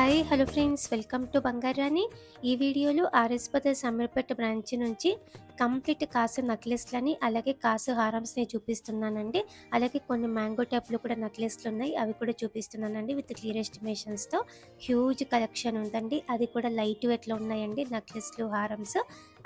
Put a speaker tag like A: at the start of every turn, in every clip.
A: Hi hello friends, welcome to Bangarani. ఈ వీడియోలో RS brothers Ameerpet branch నుంచి కంప్లీట్ కాసు నెక్లెస్లని అలాగే కాసు హారమ్స్ని చూపిస్తున్నానండి. అలాగే కొన్ని మ్యాంగో టైప్లో కూడా నెక్లెస్లు ఉన్నాయి, అవి కూడా చూపిస్తున్నానండి విత్ క్లియర్ ఎస్టిమేషన్స్తో. హ్యూజ్ కలెక్షన్ ఉందండి, అది కూడా లైట్ వెయిట్లో ఉన్నాయండి. నెక్లెస్లు హారమ్స్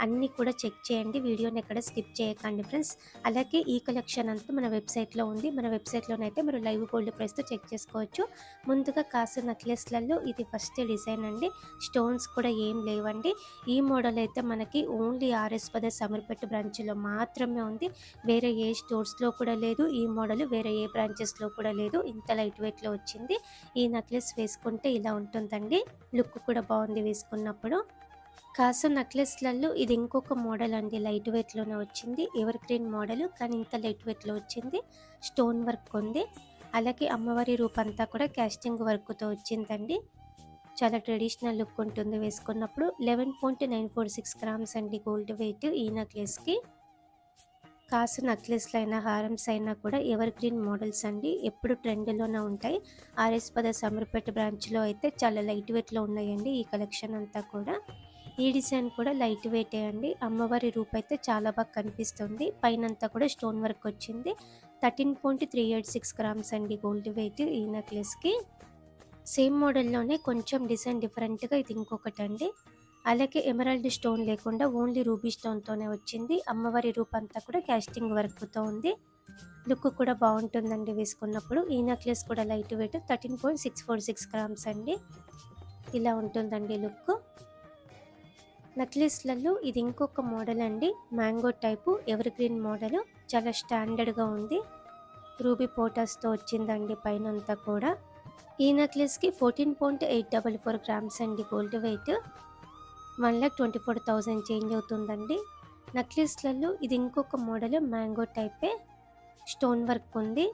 A: అన్నీ కూడా చెక్ చేయండి, వీడియోని ఎక్కడ స్కిప్ చేయకండి ఫ్రెండ్స్. అలాగే ఈ కలెక్షన్ అంతా మన వెబ్సైట్లో ఉంది, మన వెబ్సైట్లోనైతే మీరు లైవ్ గోల్డ్ ప్రైస్తో చెక్ చేసుకోవచ్చు. ముందుగా కాసు నెక్లెస్లలో ఇది ఫస్ట్ డిజైన్ అండి. స్టోన్స్ కూడా ఏం లేవండి. ఈ మోడల్ అయితే మనకి ఓన్లీ ఆర్ఎస్ బ్రదర్స్ అమీర్పేట బ్రాంచ్లో మాత్రమే ఉంది, వేరే ఏ స్టోర్స్లో కూడా లేదు. ఈ మోడల్ వేరే ఏ బ్రాంచెస్లో కూడా లేదు. ఇంత లైట్ వెయిట్లో వచ్చింది. ఈ నెక్లెస్ వేసుకుంటే ఇలా ఉంటుందండి, లుక్ కూడా బాగుంది వేసుకున్నప్పుడు. కాసు నెక్లెస్లలో ఇది ఇంకొక మోడల్ అండి, లైట్ వెయిట్లోనే వచ్చింది. ఎవర్ గ్రీన్ మోడల్ కానీ ఇంత లైట్ వెయిట్లో వచ్చింది. స్టోన్ వర్క్ ఉంది, అలాగే అమ్మవారి రూపంతా కూడా క్యాస్టింగ్ వర్క్తో వచ్చిందండి. చాలా ట్రెడిషనల్ లుక్ ఉంటుంది వేసుకున్నప్పుడు. 11.946 గ్రామ్స్ అండి గోల్డ్ వెయిట్ ఈ నెక్లెస్కి. కాసు నెక్లెస్లు అయినా హారమ్స్ అయినా కూడా ఎవర్ గ్రీన్ మోడల్స్ అండి, ఎప్పుడు ట్రెండ్లోనే ఉంటాయి. ఆర్ఎస్ బ్రదర్స్ అమీర్పేట బ్రాంచ్లో అయితే చాలా లైట్ వెయిట్లో ఉన్నాయండి ఈ కలెక్షన్ అంతా కూడా. ఈ డిజైన్ కూడా లైట్ వెయిటే అండి. అమ్మవారి రూప్ అయితే చాలా బాగా కనిపిస్తుంది, పైనంతా కూడా స్టోన్ వర్క్ వచ్చింది. 13.386 గ్రామ్స్ అండి గోల్డ్ వెయిట్ ఈ నెక్లెస్కి. సేమ్ మోడల్లోనే కొంచెం డిజైన్ డిఫరెంట్గా ఇది ఇంకొకటి అండి. అలాగే ఎమరాల్డ్ స్టోన్ లేకుండా ఓన్లీ రూబీ స్టోన్తోనే వచ్చింది. అమ్మవారి రూప్ అంతా కూడా క్యాస్టింగ్ వర్క్తో ఉంది, లుక్ కూడా బాగుంటుందండి వేసుకున్నప్పుడు. ఈ నెక్లెస్ కూడా లైట్ వెయిట్ 13.646 గ్రామ్స్ అండి. ఇలా ఉంటుందండి లుక్. నెక్లెస్లలో ఇది ఇంకొక మోడల్ అండి, mango type ever green model. చాలా స్టాండర్డ్గా ఉంది, రూబీ పోటాస్తో వచ్చిందండి పైన అంతా కూడా. ఈ నెక్లెస్కి 14.844 గ్రామ్స్ అండి గోల్డ్ వెయిట్. 1,24,000 చేంజ్ అవుతుందండి. నెక్లెస్లలో ఇది ఇంకొక మోడల్, మ్యాంగో టైపే. స్టోన్ వర్క్ ఉంది,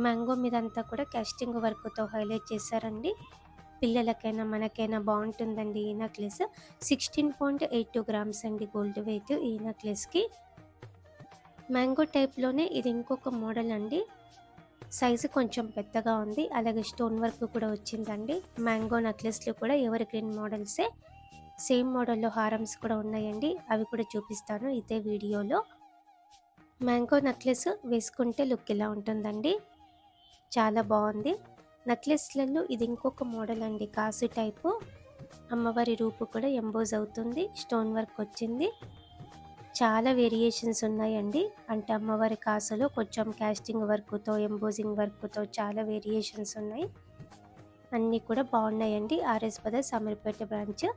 A: మ్యాంగో మీద అంతా కూడా కాస్టింగ్ వర్క్తో హైలైట్ చేశారండి. పిల్లలకైనా మనకైనా బాగుంటుందండి ఈ నెక్లెస్. 16.82 గ్రామ్స్ అండి గోల్డ్ వెయిట్ ఈ నెక్లెస్కి. మ్యాంగో టైప్లోనే ఇది ఇంకొక మోడల్ అండి, సైజు కొంచెం పెద్దగా ఉంది, అలాగే స్టోన్ వర్క్ కూడా వచ్చిందండి. మ్యాంగో నెక్లెస్లు కూడా ఎవర్ గ్రీన్ మోడల్సే. సేమ్ మోడల్లో హారమ్స్ కూడా ఉన్నాయండి, అవి కూడా చూపిస్తాను ఇదే వీడియోలో. మ్యాంగో నెక్లెస్ వేసుకుంటే లుక్ ఇలా ఉంటుందండి, చాలా బాగుంది. నెక్లెస్లలో ఇది ఇంకొక మోడల్ అండి, కాసు టైపు. అమ్మవారి రూపు కూడా ఎంబోజ్ అవుతుంది, స్టోన్ వర్క్ వచ్చింది. చాలా వేరియేషన్స్ ఉన్నాయండి, అంటే అమ్మవారి కాసులో కొంచెం కాస్టింగ్ వర్క్తో ఎంబోజింగ్ వర్క్తో చాలా వేరియేషన్స్ ఉన్నాయి. అన్నీ కూడా బాగున్నాయండి ఆర్ఎస్ బ్రదర్స్ అమీర్పేట బ్రాంచ్.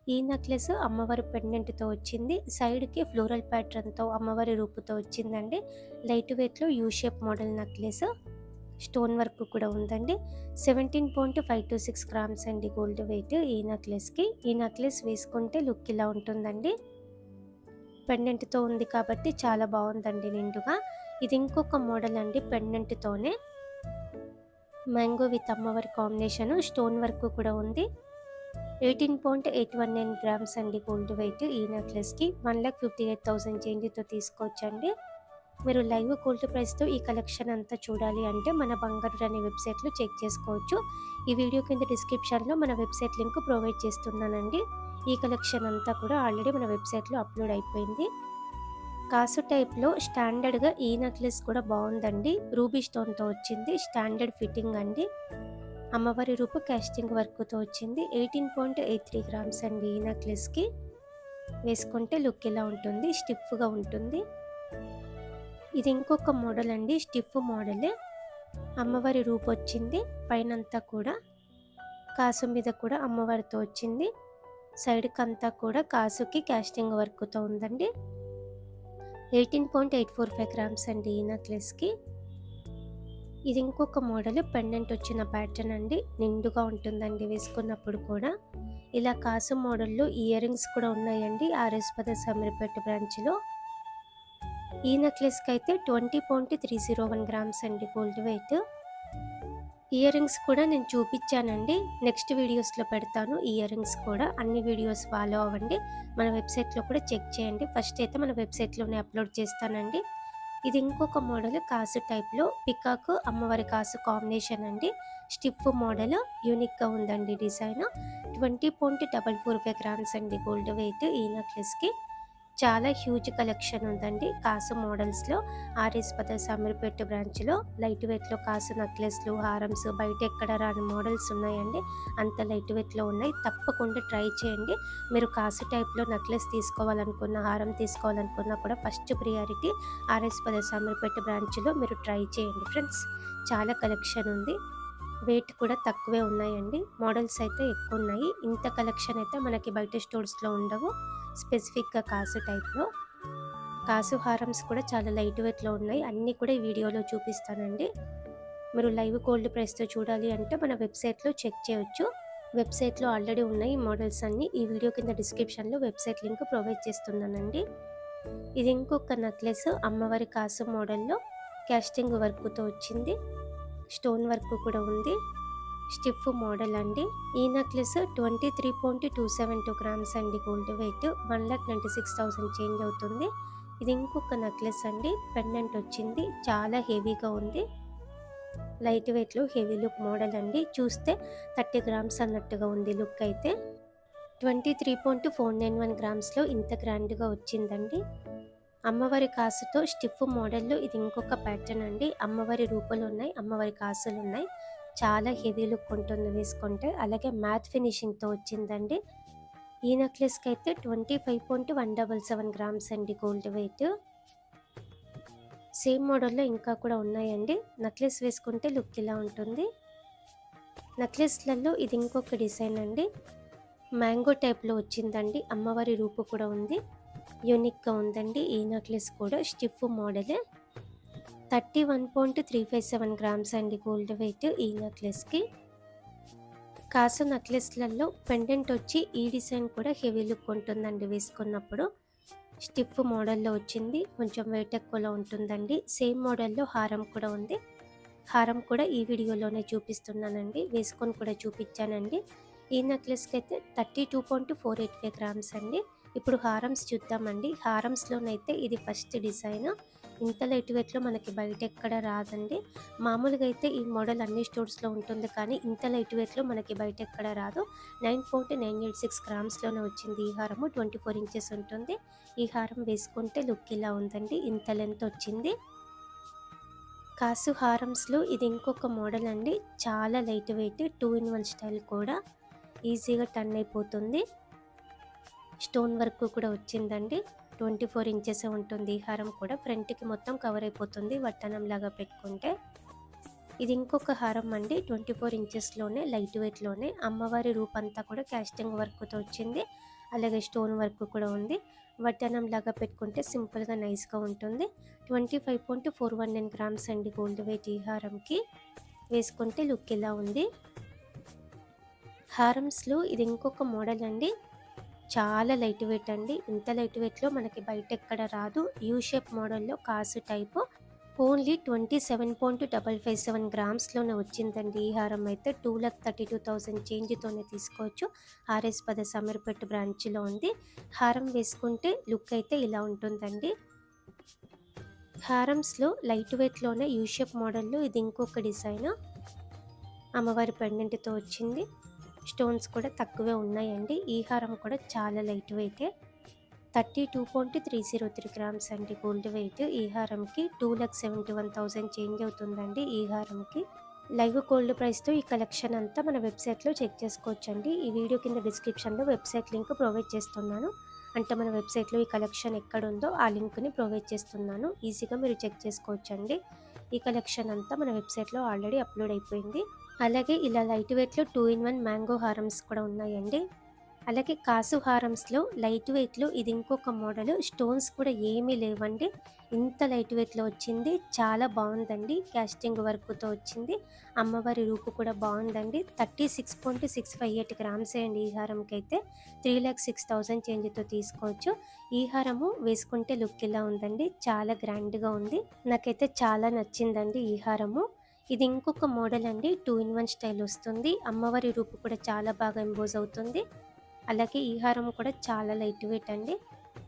A: ఈ నెక్లెస్ అమ్మవారి పెండెంట్తో వచ్చింది, సైడ్కి ఫ్లోరల్ ప్యాటర్న్తో అమ్మవారి రూపుతో వచ్చిందండి. లైట్ వెయిట్లో U shape model necklace, stone work కూడా ఉందండి. 17.526 గ్రామ్స్ అండి గోల్డ్ వెయిట్ ఈ నెక్లెస్కి. ఈ నెక్లెస్ వేసుకుంటే లుక్ ఇలా ఉంటుందండి, పెండెంట్తో ఉంది కాబట్టి చాలా బాగుందండి నిండుగా. ఇది ఇంకొక మోడల్ అండి, పెండెంట్తోనే మ్యాంగో విత్ అమ్మవారి కాంబినేషన్, స్టోన్ వర్క్ కూడా ఉంది. 18.819 గ్రామ్స్ అండి గోల్డ్ వెయిట్ ఈ నెక్లెస్కి. 1,58,000 చేంజ్తో తీసుకోవచ్చండి. మీరు లైవ్ గోల్డ్ ప్రైస్తో ఈ కలెక్షన్ అంతా చూడాలి అంటే మన బంగారు అనే వెబ్సైట్లో చెక్ చేసుకోవచ్చు. ఈ వీడియో కింద డిస్క్రిప్షన్లో మన వెబ్సైట్ లింక్ ప్రొవైడ్ చేస్తున్నానండి. ఈ కలెక్షన్ అంతా కూడా ఆల్రెడీ మన వెబ్సైట్లో అప్లోడ్ అయిపోయింది. కాసు టైప్లో స్టాండర్డ్గా ఈ నెక్లెస్ కూడా బాగుందండి, రూబీ స్టోన్తో వచ్చింది, స్టాండర్డ్ ఫిట్టింగ్ అండి. అమ్మవారి రూపు కాస్టింగ్ వర్క్తో వచ్చింది. 18.83 గ్రామ్స్ అండి ఈ నెక్లెస్కి. వేసుకుంటే లుక్ ఇలా ఉంటుంది, స్టిఫ్గా ఉంటుంది. ఇది ఇంకొక మోడల్ అండి, స్టిఫ్ మోడలే. అమ్మవారి రూపు వచ్చింది, పైనంతా కూడా కాసు మీద కూడా అమ్మవారితో వచ్చింది. సైడ్కి అంతా కూడా కాసుకి కాస్టింగ్ వర్క్తో ఉందండి. 18.845 గ్రామ్స్ అండి ఈ నెక్లెస్కి. ఇది ఇంకొక మోడల్, పెండెంట్ వచ్చిన ప్యాటర్న్ అండి, నిండుగా ఉంటుందండి వేసుకున్నప్పుడు కూడా. ఇలా కాసు మోడల్లో ఇయర్ రింగ్స్ కూడా ఉన్నాయండి ఆర్ఎస్ బ్రదర్స్ అమీర్పేట బ్రాంచ్లో. ఈ నెక్లెస్కి అయితే 20.301 గ్రామ్స్ అండి గోల్డ్ వెయిట్. ఇయర్ రింగ్స్ కూడా నేను చూపించానండి, నెక్స్ట్ వీడియోస్లో పెడతాను. ఇయర్ రింగ్స్ కూడా అన్ని వీడియోస్ ఫాలో అవ్వండి, మన వెబ్సైట్లో కూడా చెక్ చేయండి. ఫస్ట్ అయితే మన వెబ్సైట్లోనే అప్లోడ్ చేస్తానండి. ఇది ఇంకొక మోడల్ కాసు టైప్‌లో పికాక్, అమ్మవారి కాసు కాంబినేషన్ అండి. స్టిఫ్ మోడల్ యూనిక్‌గా ఉందండి డిజైన్. 20.445 గ్రామ్స్ అండి గోల్డ్ వెయిట్ ఈ నెక్లెస్‌కి. చాలా హ్యూజ్ కలెక్షన్ ఉందండి కాసు మోడల్స్‌లో. ఆర్ఎస్ బ్రదర్స్ అమీర్పేట్ బ్రాంచ్‌లో లైట్ వెయిట్‌లో కాసు నెక్లెస్‌లు, హారమ్స్ బయట ఎక్కడ రాని మోడల్స్ ఉన్నాయండి. అంత లైట్ వెయిట్‌లో ఉన్నాయి. తప్పకుండా ట్రై చేయండి. మీరు కాసు టైప్‌లో నెక్లెస్ తీసుకోవాలనుకున్న, హారం తీసుకోవాలనుకున్నా కూడా first priority RS brothers Ameerpet బ్రాంచ్‌లో మీరు ట్రై చేయండి ఫ్రెండ్స్. చాలా కలెక్షన్ ఉంది. వెయిట్ కూడా తక్కువే ఉన్నాయండి. మోడల్స్ అయితే ఎక్కువ ఉన్నాయి. ఇంత కలెక్షన్ అయితే మనకి బయట స్టోర్స్‌లో ఉండవు. స్పెసిఫిక్‌గా కాసు టైప్‌లో. కాసు హారమ్స్ కూడా చాలా లైట్ వెయిట్‌లో ఉన్నాయి. అన్నీ కూడా ఈ వీడియోలో చూపిస్తానండి. మీరు లైవ్ గోల్డ్ ప్రైస్‌తో చూడాలి అంటే మన వెబ్‌సైట్‌లో చెక్ చేయొచ్చు. వెబ్‌సైట్‌లో ఆల్రెడీ ఉన్నాయి ఈ మోడల్స్ అన్నీ. ఈ వీడియో కింద డిస్క్రిప్షన్‌లో వెబ్‌సైట్ లింక్ ప్రొవైడ్ చేస్తున్నానండి. ఇది ఇంకొక నెక్లెస్ అమ్మవారి కాసు మోడల్‌లో కాస్టింగ్ వర్క్‌తో వచ్చింది. స్టోన్ వర్క్ కూడా ఉంది. స్టిఫ్ మోడల్ అండి. ఈ నెక్లెస్ 23.272 గ్రామ్స్ అండి గోల్డ్ వెయిట్. 1,96,000 చేంజ్ అవుతుంది. ఇది ఇంకొక నెక్లెస్ అండి. పెండెంట్ వచ్చింది. చాలా హెవీగా ఉంది. లైట్ వెయిట్లో హెవీ లుక్ మోడల్ అండి. చూస్తే 30 గ్రామ్స్ అన్నట్టుగా ఉంది లుక్ అయితే. 23.491 గ్రామ్స్లో ఇంత గ్రాండ్గా వచ్చిందండి. అమ్మవారి కాసుతో స్టిఫ్ మోడల్లో ఇది ఇంకొక ప్యాటర్న్ అండి. అమ్మవారి రూపాలు ఉన్నాయి, అమ్మవారి కాసులు ఉన్నాయి. చాలా హెవీ లుక్ ఉంటుంది వేసుకుంటే. అలాగే మ్యాట్ ఫినిషింగ్తో వచ్చిందండి. ఈ నెక్లెస్కి అయితే 25.177 గ్రామ్స్ అండి గోల్డ్ వెయిట్. సేమ్ మోడల్లో ఇంకా కూడా ఉన్నాయండి. నెక్లెస్ వేసుకుంటే లుక్ ఇలా ఉంటుంది. నెక్లెస్లలో ఇది ఇంకొక డిజైన్ అండి. మ్యాంగో టైప్లో వచ్చిందండి. అమ్మవారి రూపు కూడా ఉంది. యూనిక్గా ఉందండి. ఈ నెక్లెస్ కూడా స్టిఫ్ మోడలే. 31.357 గ్రామ్స్ అండి గోల్డ్ వెయిట్ ఈ నెక్లెస్కి. కాసు నెక్లెస్లలో పెండెంట్ వచ్చి ఈ డిజైన్ కూడా హెవీ లుక్ ఉంటుందండి వేసుకున్నప్పుడు. స్టిఫ్ మోడల్లో వచ్చింది. కొంచెం వెయిట్ ఎక్కువలో ఉంటుందండి. సేమ్ మోడల్లో హారం కూడా ఉంది. హారం కూడా ఈ వీడియోలోనే చూపిస్తున్నానండి. వేసుకొని కూడా చూపించానండి. ఈ నెక్లెస్కి అయితే 32.485 గ్రామ్స్ అండి. ఇప్పుడు హారమ్స్ చూద్దామండి. హారమ్స్లోనైతే ఇది ఫస్ట్ డిజైన్. ఇంత లైట్ వెయిట్లో మనకి బయట ఎక్కడ రాదండి. మామూలుగా అయితే ఈ మోడల్ అన్ని స్టోర్స్లో ఉంటుంది, కానీ ఇంత లైట్ వెయిట్లో మనకి బయట ఎక్కడ రాదు. 9.986 గ్రామ్స్లోనే వచ్చింది ఈ హారము. 24 ఇంచెస్ ఉంటుంది. ఈ హారం వేసుకుంటే లుక్ ఇలా ఉందండి. ఇంత లెంత్ వచ్చింది. కాసు హారమ్స్లో ఇది ఇంకొక మోడల్ అండి. చాలా లైట్ వెయిట్, 2-in-1 స్టైల్ కూడా. ఈజీగా టర్న్ అయిపోతుంది. స్టోన్ వర్క్ కూడా వచ్చిందండి. 24 ఇంచెస్ ఉంటుంది ఈ హారం కూడా. ఫ్రంట్కి మొత్తం కవర్ అయిపోతుంది వట్టనం లాగా పెట్టుకుంటే. ఇది ఇంకొక హారం అండి. 24 ఇంచెస్లోనే లైట్ వెయిట్లోనే. అమ్మవారి రూపంతా కూడా కాస్టింగ్ వర్క్తో వచ్చింది. అలాగే స్టోన్ వర్క్ కూడా ఉంది. వడ్డానం లాగా పెట్టుకుంటే సింపుల్గా నైస్గా ఉంటుంది. 25.419 గ్రామ్స్ అండి గోల్డ్ వెయిట్ ఈ హారంకి. వేసుకుంటే లుక్ ఇలా ఉంది. హారమ్స్లో ఇది ఇంకొక మోడల్ అండి. చాలా లైట్ వెయిట్ అండి. ఇంత లైట్ వెయిట్లో మనకి బయట ఎక్కడ రాదు. యూ షేప్ మోడల్లో కాసు టైపు. ఓన్లీ 27.557 గ్రామ్స్లోనే వచ్చిందండి ఈ హారం అయితే. 2,32,000 చేంజ్తోనే తీసుకోవచ్చు. ఆర్ఎస్ బ్రదర్స్ అమీర్పేట్ బ్రాంచ్లో ఉంది. హారం వేసుకుంటే లుక్ అయితే ఇలా ఉంటుందండి. హారమ్స్లో లైట్ వెయిట్లోనే యూ షేప్ మోడల్లో ఇది ఇంకొక డిజైన్. అమ్మవారి పెండెంట్తో వచ్చింది. స్టోన్స్ కూడా తక్కువే ఉన్నాయండి. ఈ హారం కూడా చాలా లైట్ వెయిటే. 32.303 గ్రామ్స్ అండి గోల్డ్ వెయిట్ ఈ హారంకి. 2,71,000 చేంజ్ అవుతుందండి ఈ హారంకి. లైవ్ గోల్డ్ ప్రైస్తో ఈ కలెక్షన్ అంతా మన వెబ్సైట్లో చెక్ చేసుకోవచ్చండి. ఈ వీడియో కింద డిస్క్రిప్షన్లో వెబ్సైట్ లింక్ ప్రొవైడ్ చేస్తున్నాను. అంటే మన వెబ్సైట్లో ఈ కలెక్షన్ ఎక్కడుందో ఆ లింక్ని ప్రొవైడ్ చేస్తున్నాను. ఈజీగా మీరు చెక్ చేసుకోవచ్చండి. ఈ కలెక్షన్ అంతా మన వెబ్సైట్లో ఆల్రెడీ అప్లోడ్ అయిపోయింది. అలాగే ఇలా లైట్ వెయిట్లో 2-in-1 మ్యాంగో హారమ్స్ కూడా ఉన్నాయండి. అలాగే కాసు హారమ్స్లో లైట్ వెయిట్లో ఇది ఇంకొక మోడల్. స్టోన్స్ కూడా ఏమీ లేవండి. ఇంత లైట్ వెయిట్లో వచ్చింది. చాలా బాగుందండి. కాస్టింగ్ వర్క్తో వచ్చింది. అమ్మవారి రూపు కూడా బాగుందండి. 36.658 గ్రామ్స్ అండి ఈ హారంకి అయితే. 3,06,000 చేంజ్తో తీసుకోవచ్చు. ఈ హారము వేసుకుంటే లుక్ ఇలా ఉందండి. చాలా గ్రాండ్గా ఉంది. నాకైతే చాలా నచ్చిందండి ఈ హారము. ఇది ఇంకొక మోడల్ అండి. 2-in-1 స్టైల్ వస్తుంది. అమ్మవారి రూపు కూడా చాలా బాగా ఎంబోజ్ అవుతుంది. అలాగే ఈ హారం కూడా చాలా లైట్ వెయిట్ అండి.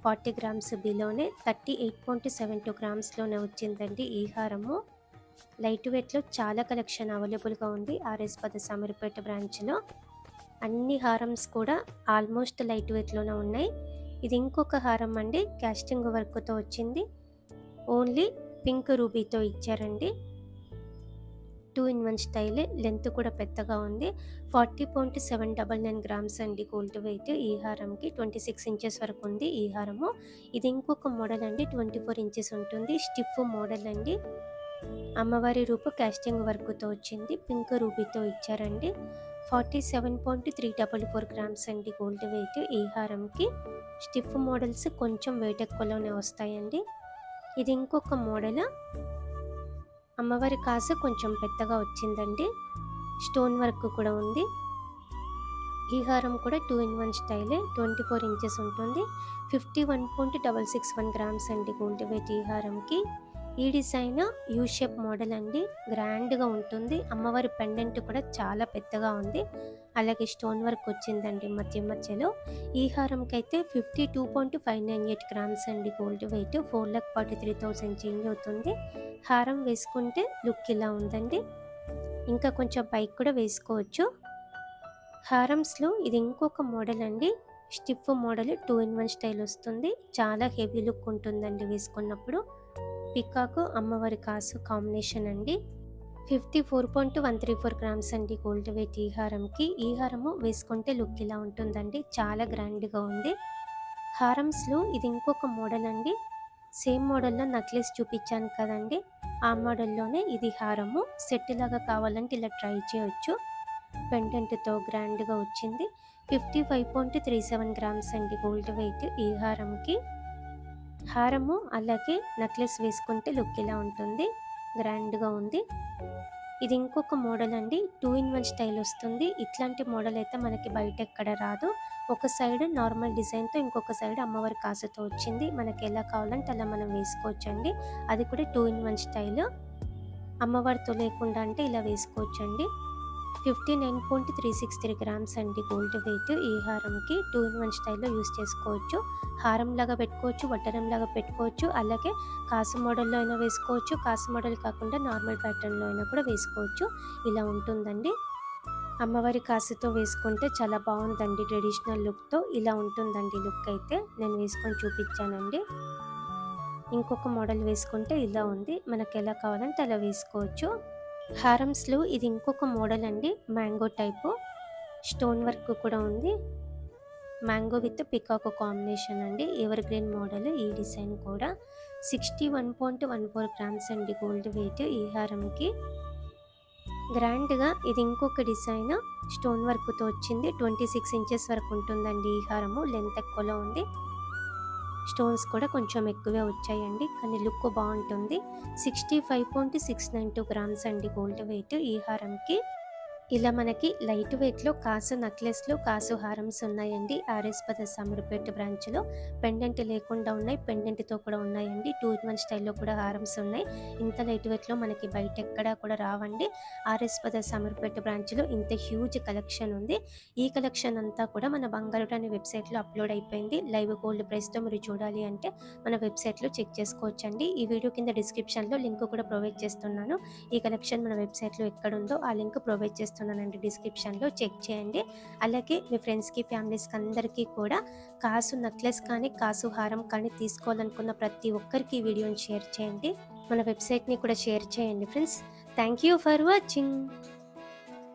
A: 40 గ్రామ్స్ బిలోనే 38.72 గ్రామ్స్లోనే వచ్చిందండి ఈ హారము. లైట్ వెయిట్లో చాలా కలెక్షన్ అవైలబుల్గా ఉంది ఆర్ఎస్ పద సమీర్పేట బ్రాంచ్లో. అన్ని హారమ్స్ కూడా ఆల్మోస్ట్ లైట్ వెయిట్లోనే ఉన్నాయి. ఇది ఇంకొక హారం అండి, క్యాస్టింగ్ వర్క్తో వచ్చింది. ఓన్లీ పింక్ రూబీతో ఇచ్చారండి. 2-in-1 style. లెంత్ కూడా పెద్దగా ఉంది. 40.799 గ్రామ్స్ అండి గోల్డ్ వెయిట్. ఈ హారంకి 26 ఇంచెస్ వరకు ఉంది ఈ హారము. ఇది ఇంకొక మోడల్ అండి, 24 ఇంచెస్ ఉంటుంది. స్టిఫ్ మోడల్ అండి. అమ్మవారి రూపు క్యాస్టింగ్ వర్క్తో వచ్చింది. పింక్ రూబీతో ఇచ్చారండి. 47.344 గ్రామ్స్ అండి గోల్డ్ వెయిట్ ఈ హారంకి. స్టిఫ్ మోడల్స్ కొంచెం వెయిట్ ఎక్కువలోనే వస్తాయండి. ఇది ఇంకొక మోడల్. అమ్మవారి కాసు కొంచెం పెద్దగా వచ్చిందండి. స్టోన్ వర్క్ కూడా ఉంది. ఈ హారం కూడా 2-in-1 స్టైలే. 24 ఇంచెస్ ఉంటుంది. 51.661 గ్రామ్స్ అండి గోల్డ్ వెయిట్ ఈ హారంకి. ఈ డిజైన్ యూ షేప్ మోడల్ అండి, గ్రాండ్గా ఉంటుంది. అమ్మవారి పెండెంట్ కూడా చాలా పెద్దగా ఉంది. అలాగే స్టోన్ వర్క్ వచ్చిందండి మధ్య మధ్యలో. ఈ హారంకి అయితే 52.598 గ్రామ్స్ అండి గోల్డ్ వెయిట్. 4,43,000 చేంజ్ అవుతుంది. హారం వేసుకుంటే లుక్ ఇలా ఉందండి. ఇంకా కొంచెం పైకి కూడా వేసుకోవచ్చు. హారమ్స్లో ఇది ఇంకొక మోడల్ అండి, స్టిఫ్ మోడల్. 2-in-1 స్టైల్ వస్తుంది. చాలా హెవీ లుక్ ఉంటుందండి వేసుకున్నప్పుడు. పికాకు అమ్మవారి కాసు కాంబినేషన్ అండి. 54.134 గ్రామ్స్ అండి గోల్డ్ వెయిట్ ఈ హారంకి. ఈ హారము వేసుకుంటే లుక్ ఇలా ఉంటుందండి, చాలా గ్రాండ్గా ఉంది. హారమ్స్లో ఇది ఇంకొక మోడల్ అండి. సేమ్ మోడల్లో నెక్లెస్ చూపించాను కదండి, ఆ మోడల్లోనే ఇది హారము. సెట్ లాగా కావాలంటే ఇలా ట్రై చేయొచ్చు. పెండెంట్తో గ్రాండ్గా వచ్చింది. 55.37 గ్రామ్స్ అండి గోల్డ్ వెయిట్ ఈ హారంకి. హారము అలాగే నెక్లెస్ వేసుకుంటే లుక్ ఇలా ఉంటుంది, గ్రాండ్గా ఉంది. ఇది ఇంకొక మోడల్ అండి, 2-in-1 స్టైల్ వస్తుంది. ఇట్లాంటి మోడల్ అయితే మనకి బయట ఎక్కడ రాదు. ఒక సైడ్ నార్మల్ డిజైన్తో, ఇంకొక సైడ్ అమ్మవారి కాసుతో వచ్చింది. మనకి ఎలా కావాలంటే అలా మనం వేసుకోవచ్చండి. అది కూడా 2-in-1 స్టైల్. అమ్మవారితో లేకుండా అంటే ఇలా వేసుకోవచ్చండి. 59.363 గ్రామ్స్ అండి గోల్డ్ వెయిట్ ఈ హారంకి. 2-in-1 స్టైల్లో యూస్ చేసుకోవచ్చు. హారం లాగా పెట్టుకోవచ్చు, వడ్డరం లాగా పెట్టుకోవచ్చు. అలాగే కాసు మోడల్లో అయినా వేసుకోవచ్చు. కాసు మోడల్ కాకుండా నార్మల్ ప్యాటర్న్లో అయినా కూడా వేసుకోవచ్చు. ఇలా ఉంటుందండి. అమ్మవారి కాసుతో వేసుకుంటే చాలా బాగుందండి, ట్రెడిషనల్ లుక్తో. ఇలా ఉంటుందండి లుక్ అయితే. నేను వేసుకొని చూపించానండి. ఇంకొక మోడల్ వేసుకుంటే ఇలా ఉంది. మనకి ఎలా కావాలంటే అలా వేసుకోవచ్చు. హారమ్స్లో ఇది ఇంకొక మోడల్ అండి, మ్యాంగో టైపు. స్టోన్ వర్క్ కూడా ఉంది. మ్యాంగో విత్ పికాక్ కాంబినేషన్ అండి. ఎవర్ గ్రీన్ మోడల్ ఈ డిజైన్ కూడా. 61.14 గ్రామ్స్ అండి గోల్డ్ వెయిట్ ఈ హారంకి. గ్రాండ్గా ఇది ఇంకొక డిజైన్, స్టోన్ వర్క్తో వచ్చింది. 26 ఇంచెస్ వరకు ఉంటుందండి ఈ హారము. లెంత్ ఎక్కువలో ఉంది. స్టోన్స్ కూడా కొంచెం ఎక్కువే వచ్చాయండి, కానీ లుక్ బాగుంటుంది. 65.692 గ్రామ్స్ అండి గోల్డ్ వెయిట్ ఈ హారంకి. ఇలా మనకి లైట్ వెయిట్లో కాసు నెక్లెస్లు, కాసు హారమ్స్ ఉన్నాయండి ఆర్ఎస్ పద సమీర్పేట బ్రాంచ్లో. పెండెంట్ లేకుండా ఉన్నాయి, పెండెంట్తో కూడా ఉన్నాయండి. 2-in-1 స్టైల్లో కూడా హారమ్స్ ఉన్నాయి. ఇంత లైట్ వెయిట్లో మనకి బయట ఎక్కడా కూడా రావండి. ఆర్ఎస్ పద సమీర్పేట బ్రాంచ్లో ఇంత హ్యూజ్ కలెక్షన్ ఉంది. ఈ కలెక్షన్ అంతా కూడా మన బంగారు అనే వెబ్సైట్లో అప్లోడ్ అయిపోయింది. లైవ్ గోల్డ్ ప్రైస్తో మీరు చూడాలి అంటే మన వెబ్సైట్లో చెక్ చేసుకోవచ్చండి. ఈ వీడియో కింద డిస్క్రిప్షన్లో లింక్ కూడా ప్రొవైడ్ చేస్తున్నాను. ఈ కలెక్షన్ మన వెబ్సైట్లో ఎక్కడుందో ఆ లింక్ ప్రొవైడ్ చేస్తున్నానండి డిస్క్రిప్షన్లో, చెక్ చేయండి. అలాగే మీ ఫ్రెండ్స్కి, ఫ్యామిలీస్కి అందరికీ కూడా కాసు నెక్లెస్ కానీ, కాసు హారం కానీ తీసుకోవాలనుకున్న ప్రతి ఒక్కరికి ఈ వీడియోని షేర్ చేయండి. మన వెబ్సైట్ని కూడా షేర్ చేయండి friends. Thank you for watching.